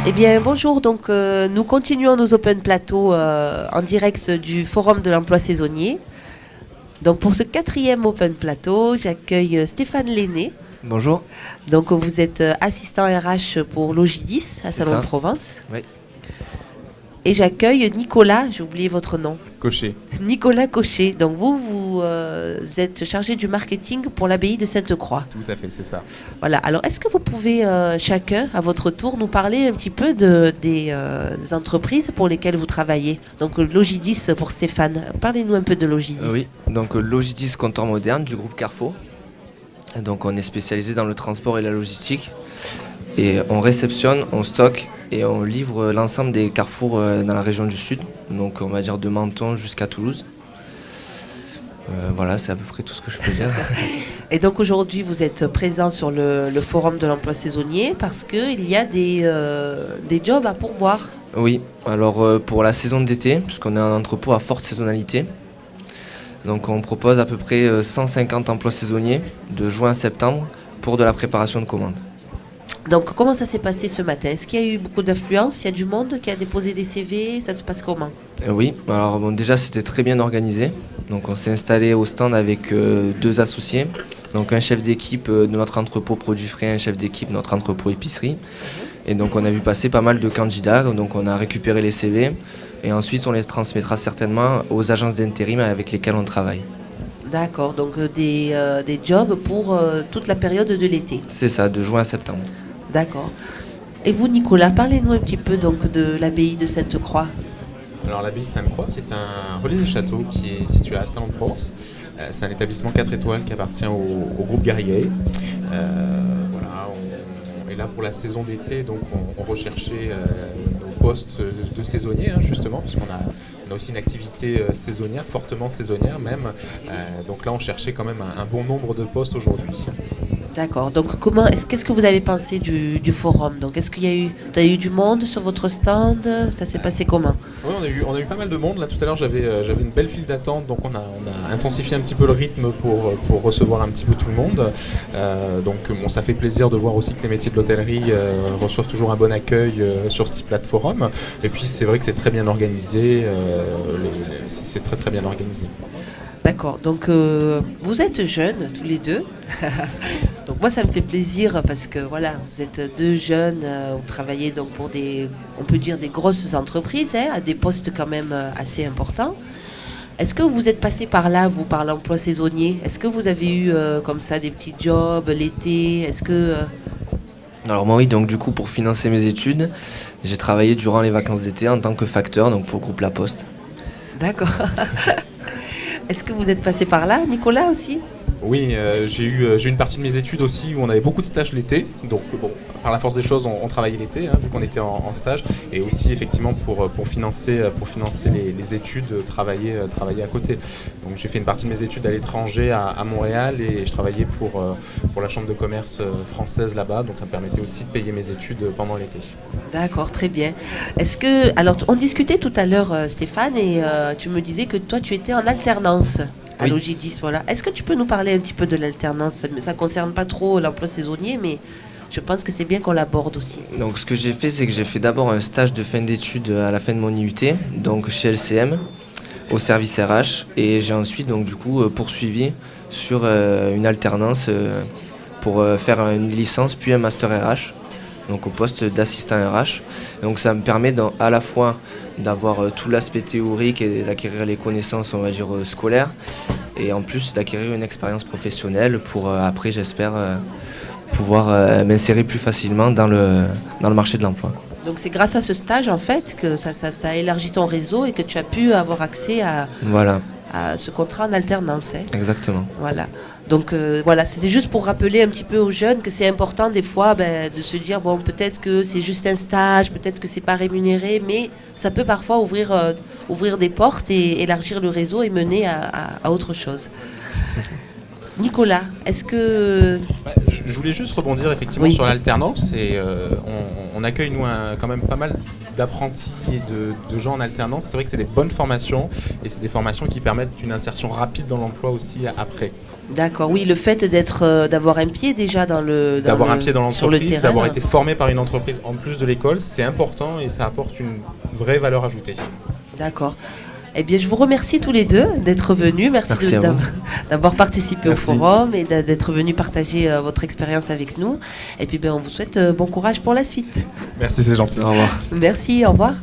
Eh bien, bonjour. Donc, nous continuons nos open plateaux en direct du Forum de l'emploi saisonnier. Donc, pour ce quatrième open plateau, j'accueille Stéphane Lenné. Bonjour. Donc, vous êtes assistant RH pour Logidis à C'est Salon ça. de Provence. Oui. Et j'accueille Nicolas, j'ai oublié votre nom. Cocher. Nicolas Cochet. Donc, vous êtes chargé du marketing pour l'abbaye de Sainte-Croix. Tout à fait, c'est ça. Voilà. Alors, est-ce que vous pouvez chacun, à votre tour, nous parler un petit peu des entreprises pour lesquelles vous travaillez? Donc, Logidis pour Stéphane. Parlez-nous un peu de Logidis. Oui, donc Logidis Comptoir Moderne du groupe Carrefour. Donc on est spécialisé dans le transport et la logistique. Et on réceptionne, on stocke et on livre l'ensemble des carrefours dans la région du Sud. Donc on va dire de Menton jusqu'à Toulouse. Voilà, c'est à peu près tout ce que je peux dire. Et donc, aujourd'hui, vous êtes présent sur le Forum de l'emploi saisonnier parce qu'il y a des jobs à pourvoir. Oui, alors pour la saison d'été, puisqu'on est un entrepôt à forte saisonnalité, donc on propose à peu près 150 emplois saisonniers de juin à septembre pour de la préparation de commandes. Donc, comment ça s'est passé ce matin? Est-ce qu'il y a eu beaucoup d'affluence? Il y a du monde qui a déposé des CV? Ça se passe comment? Oui, alors bon, déjà c'était très bien organisé. Donc on s'est installé au stand avec deux associés. Donc un chef d'équipe de notre entrepôt produits frais, un chef d'équipe de notre entrepôt épicerie. Et donc on a vu passer pas mal de candidats, donc on a récupéré les CV et ensuite on les transmettra certainement aux agences d'intérim avec lesquelles on travaille. D'accord. Donc, des jobs pour toute la période de l'été. C'est ça, de juin à septembre. D'accord. Et vous, Nicolas, parlez-nous un petit peu donc de l'abbaye de Sainte-Croix. Alors l'abbaye de Sainte-Croix, c'est un relais des châteaux qui est situé à Salon de Provence. C'est un établissement 4 étoiles qui appartient au groupe Garriguet. Voilà, on est là pour la saison d'été, donc on recherchait nos postes de saisonniers, justement, puisqu'on a aussi une activité saisonnière, fortement saisonnière même. Donc là, on cherchait quand même un bon nombre de postes aujourd'hui. D'accord. Donc, qu'est-ce que vous avez pensé du forum? Donc, est-ce qu'il y a eu, vous avez eu du monde sur votre stand? Ça s'est passé comment? Oui, on a eu pas mal de monde. Là, tout à l'heure, j'avais une belle file d'attente, donc on a intensifié un petit peu le rythme pour recevoir un petit peu tout le monde. Donc, bon, ça fait plaisir de voir aussi que les métiers de l'hôtellerie reçoivent toujours un bon accueil sur ce type-là de forum. Et puis, c'est vrai que c'est très bien organisé. C'est très très bien organisé. D'accord. Donc, vous êtes jeunes tous les deux. Donc, moi, ça me fait plaisir parce que voilà, vous êtes deux jeunes. Vous travaillez donc pour on peut dire des grosses entreprises, à des postes quand même assez importants. Est-ce que vous êtes passé par là, vous, par l'emploi saisonnier? Est-ce que vous avez eu comme ça des petits jobs l'été? Est-ce que Alors moi oui, donc du coup pour financer mes études, j'ai travaillé durant les vacances d'été en tant que facteur donc pour le groupe La Poste. D'accord. Est-ce que vous êtes passé par là, Nicolas, aussi? Oui, j'ai eu une partie de mes études aussi où on avait beaucoup de stages l'été. Donc bon, par la force des choses, on travaillait l'été, vu qu'on était en stage. Et aussi effectivement pour financer les études, travailler à côté. Donc j'ai fait une partie de mes études à l'étranger, à Montréal, et je travaillais pour la chambre de commerce française là-bas. Donc ça me permettait aussi de payer mes études pendant l'été. D'accord, très bien. Alors, on discutait tout à l'heure, Stéphane, et tu me disais que toi, tu étais en alternance à Oui. Logidis, voilà. Est-ce que tu peux nous parler un petit peu de l'alternance? Ça ne concerne pas trop l'emploi saisonnier, mais je pense que c'est bien qu'on l'aborde aussi. Donc ce que j'ai fait, c'est que j'ai fait d'abord un stage de fin d'études à la fin de mon IUT, donc chez LCM, au service RH, et j'ai ensuite donc du coup poursuivi sur une alternance pour faire une licence puis un master RH, donc au poste d'assistant RH. Donc ça me permet à la fois d'avoir tout l'aspect théorique et d'acquérir les connaissances, on va dire, scolaires, et en plus d'acquérir une expérience professionnelle pour après, j'espère, pouvoir m'insérer plus facilement dans le marché de l'emploi. Donc, c'est grâce à ce stage, en fait, que ça t'a élargi ton réseau et que tu as pu avoir accès Voilà, à ce contrat en alternance. exactement. Voilà. Donc voilà, c'était juste pour rappeler un petit peu aux jeunes que c'est important des fois de se dire, bon, peut-être que c'est juste un stage, peut-être que c'est pas rémunéré, mais ça peut parfois ouvrir des portes et élargir le réseau et mener à autre chose. Nicolas, est-ce que... Je voulais juste rebondir effectivement Oui. sur l'alternance et on accueille nous quand même pas mal d'apprentis et de gens en alternance, c'est vrai que c'est des bonnes formations et c'est des formations qui permettent une insertion rapide dans l'emploi aussi après. D'accord, oui, le fait d'avoir un pied déjà D'avoir un pied dans sur le l'entreprise, terrain, d'avoir été formé par une entreprise en plus de l'école, c'est important et ça apporte une vraie valeur ajoutée. D'accord. Eh bien, je vous remercie tous les deux d'être venus. Merci à vous. D'avoir participé Merci. au forum et d'être venus partager votre expérience avec nous. Et puis, on vous souhaite bon courage pour la suite. Merci, c'est gentil. Au revoir. Merci, au revoir.